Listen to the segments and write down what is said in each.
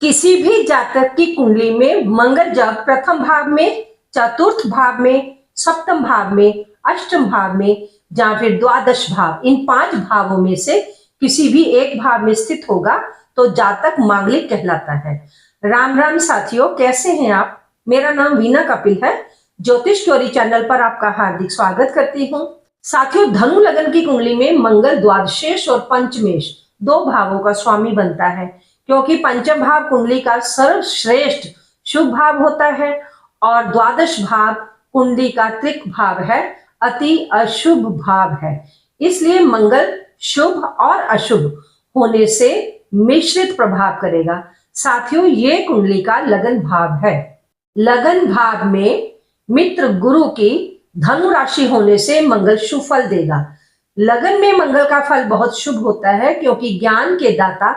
किसी भी जातक की कुंडली में मंगल जब प्रथम भाव में, चतुर्थ भाव में, सप्तम भाव में, अष्टम भाव में या फिर द्वादश भाव, इन 5 भावों में से किसी भी एक भाव में स्थित होगा तो जातक मांगलिक कहलाता है। राम राम साथियों, कैसे हैं आप? मेरा नाम वीना कपिल है। ज्योतिष स्टोरी चैनल पर आपका हार्दिक स्वागत करती हूँ। साथियों, धनु लगन की कुंडली में मंगल द्वादशेष और पंचमेश 2 भावों का स्वामी बनता है, क्योंकि पंचम भाव कुंडली का सर्वश्रेष्ठ शुभ भाव होता है और द्वादश भाव कुंडली का त्रिक भाव है, अति अशुभ भाव है। इसलिए मंगल शुभ और अशुभ होने से मिश्रित प्रभाव करेगा। साथियों, ये कुंडली का लगन भाव है। लगन भाव में मित्र गुरु की धनु राशि होने से मंगल शुभ फल देगा। लगन में मंगल का फल बहुत शुभ होता है, क्योंकि ज्ञान के दाता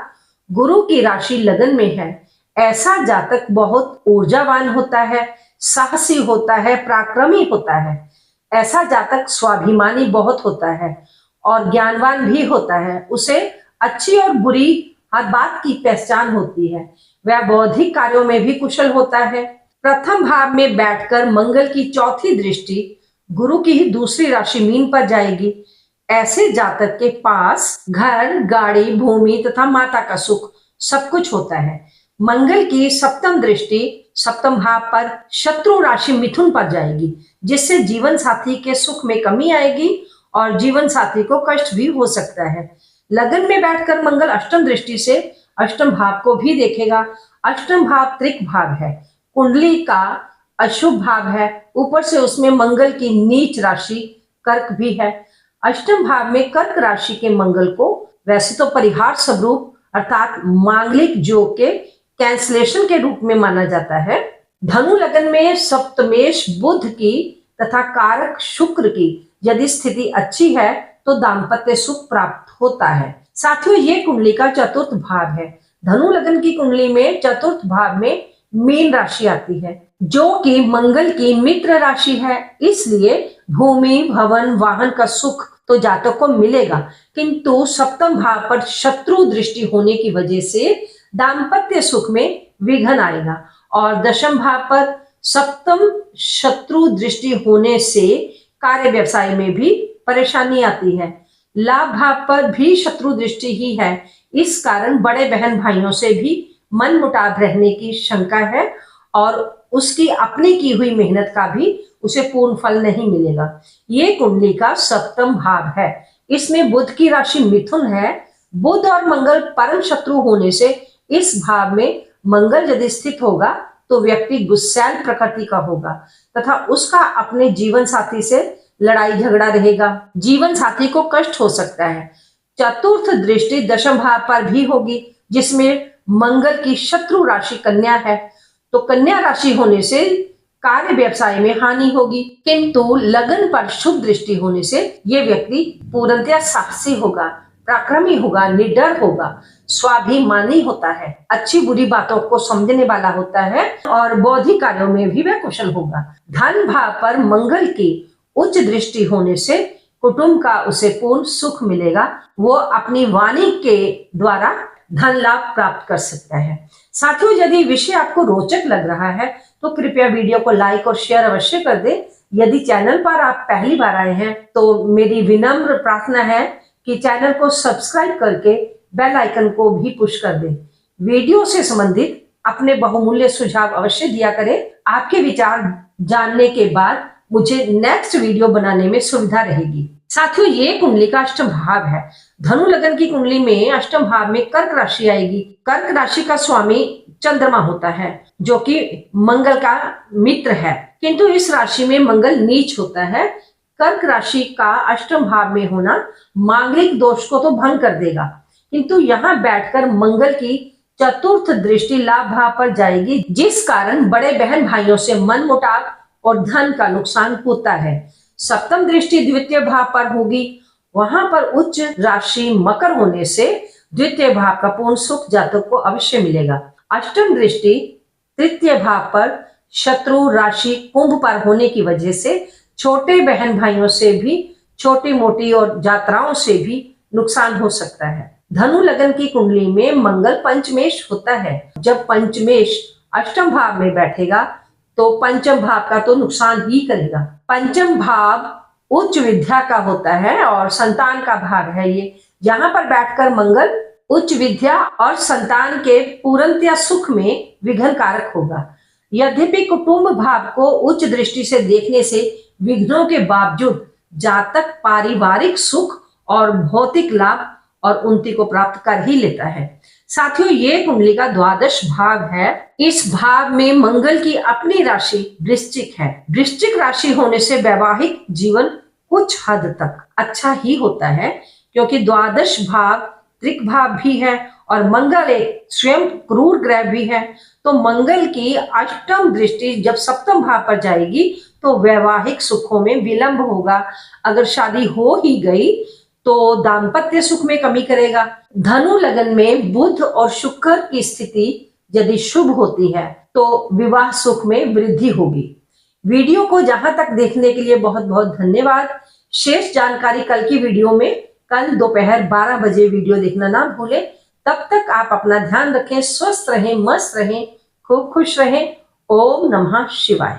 गुरु की राशि लगन में है। ऐसा जातक बहुत ऊर्जावान होता है, साहसी होता है, पराक्रमी होता है। ऐसा जातक स्वाभिमानी बहुत होता है और ज्ञानवान भी होता है। उसे अच्छी और बुरी हर बात की पहचान होती है। वह बौद्धिक कार्यों में भी कुशल होता है। प्रथम भाव में बैठकर मंगल की चौथी दृष्टि गुरु की ही दूसरी राशि मीन पर जाएगी। ऐसे जातक के पास घर, गाड़ी, भूमि तथा माता का सुख सब कुछ होता है। मंगल की सप्तम दृष्टि सप्तम भाव पर शत्रु राशि मिथुन पर जाएगी, जिससे जीवन साथी के सुख में कमी आएगी और जीवन साथी को कष्ट भी हो सकता है। लगन में बैठकर मंगल अष्टम दृष्टि से अष्टम भाव को भी देखेगा। अष्टम भाव त्रिक भाव है, कुंडली का अशुभ भाव है। ऊपर से उसमें मंगल की नीच राशि कर्क भी है। अष्टम भाव में कर्क राशि के मंगल को वैसे तो परिहार स्वरूप अर्थात मांगलिक योग के कैंसलेशन के रूप में माना जाता है। धनु लगन में सप्तमेश बुध की तथा कारक शुक्र की यदि स्थिति अच्छी है तो दाम्पत्य सुख प्राप्त होता है। साथियों, ये कुंडली का चतुर्थ भाव है। धनु लगन की कुंडली में चतुर्थ भाव में मीन राशि आती है, जो कि मंगल की मित्र राशि है। इसलिए भूमि, भवन, वाहन का सुख तो जातक को मिलेगा, किंतु सप्तम भाव पर शत्रु दृष्टि होने की वजह से दाम्पत्य सुख में विघ्न आएगा और दशम भाव पर सप्तम शत्रु दृष्टि होने से कार्य व्यवसाय में भी परेशानी आती है। लाभ भाव पर भी शत्रु दृष्टि ही है। इस कारण बड़े बहन भाइयों से भी मन मुटाव रहने की शंका है और उसकी अपनी की हुई मेहनत का भी उसे पूर्ण फल नहीं मिलेगा। ये कुंडली का सप्तम भाव है। इसमें बुध की राशि मिथुन है। बुध और मंगल परम शत्रु होने से इस भाव में मंगल यदि स्थित होगा तो व्यक्ति गुस्सैल प्रकृति का होगा तथा उसका अपने जीवन साथी से लड़ाई झगड़ा रहेगा। जीवन साथी को कष्ट हो सकता है। चतुर्थ दृष्टि दशम भाव पर भी होगी, जिसमें मंगल की शत्रु राशि कन्या है। तो कन्या राशि होने से कार्य व्यवसाय में हानि होगी, किंतु लगन पर शुभ दृष्टि होने से ये व्यक्ति पूर्णतया साहसी होगा, पराक्रमी होगा, निडर होगा, स्वाभिमानी होता है, अच्छी बुरी बातों को समझने वाला होता है और बौद्धिक कार्यों में भी वह कुशल होगा। धन भाव पर मंगल की उच्च दृष्टि होने से कुटुंब का उसे पूर्ण सुख मिलेगा। वो अपनी वाणी के द्वारा धन लाभ प्राप्त कर सकता है। साथियों, यदि विषय आपको रोचक लग रहा है तो कृपया वीडियो को लाइक और शेयर अवश्य कर दें। यदि चैनल पर आप पहली बार आए हैं तो मेरी विनम्र प्रार्थना है कि चैनल को सब्सक्राइब करके बेल आइकन को भी पुश कर दें। वीडियो से संबंधित अपने बहुमूल्य सुझाव अवश्य दिया करें। आपके विचार जानने के बाद मुझे नेक्स्ट वीडियो बनाने में सुविधा रहेगी। साथियों, ये कुंडली का अष्टम भाव है। धनु लगन की कुंडली में अष्टम भाव में कर्क राशि आएगी। कर्क राशि का स्वामी चंद्रमा होता है, जो कि मंगल का मित्र है, किंतु इस राशि में मंगल नीच होता है। कर्क राशि का अष्टम भाव में होना मांगलिक दोष को तो भंग कर देगा, किंतु यहाँ बैठकर मंगल की चतुर्थ दृष्टि लाभ भाव पर जाएगी, जिस कारण बड़े बहन भाइयों से मन मुटाव और धन का नुकसान होता है। सप्तम दृष्टि द्वितीय भाव पर होगी। वहां पर उच्च राशि मकर होने से द्वितीय भाव का पूर्ण सुख जातक को अवश्य मिलेगा। अष्टम दृष्टि तृतीय भाव पर शत्रु राशि कुंभ पर होने की वजह से छोटे बहन भाइयों से भी, छोटी मोटी और यात्राओं से भी नुकसान हो सकता है। धनु लगन की कुंडली में मंगल पंचमेश होता है। जब पंचमेश अष्टम भाव में बैठेगा तो पंचम भाव का तो नुकसान ही करेगा। पंचम भाव उच्च विद्या का होता है और संतान का भाव है ये। यहाँ पर बैठकर मंगल उच्च विद्या और संतान के पूर्णतया सुख में विघ्न कारक होगा। यद्यपि कुटुंब भाव को उच्च दृष्टि से देखने से विघ्नों के बावजूद जातक पारिवारिक सुख और भौतिक लाभ और उन्नति को प्राप्त कर ही लेता है। साथियों, ये कुंडली का द्वादश भाव है। इस भाव में मंगल की अपनी राशि वृश्चिक है। वृश्चिक राशि होने से वैवाहिक जीवन कुछ हद तक अच्छा ही होता है, क्योंकि द्वादश भाव त्रिक भाव भी है और मंगल एक स्वयं क्रूर ग्रह भी है। तो मंगल की अष्टम दृष्टि जब सप्तम भाव पर जाएगी तो वैवाहिक सुखों में विलंब होगा। अगर शादी हो ही गई तो दाम्पत्य सुख में कमी करेगा। धनु लगन में बुध और शुक्र की स्थिति यदि शुभ होती है तो विवाह सुख में वृद्धि होगी। वीडियो को जहां तक देखने के लिए बहुत बहुत धन्यवाद। शेष जानकारी कल की वीडियो में, कल दोपहर 12 बजे वीडियो देखना ना भूलें। तब तक आप अपना ध्यान रखें, स्वस्थ रहें, मस्त रहें, खूब खुश रहें। ओम नमः शिवाय।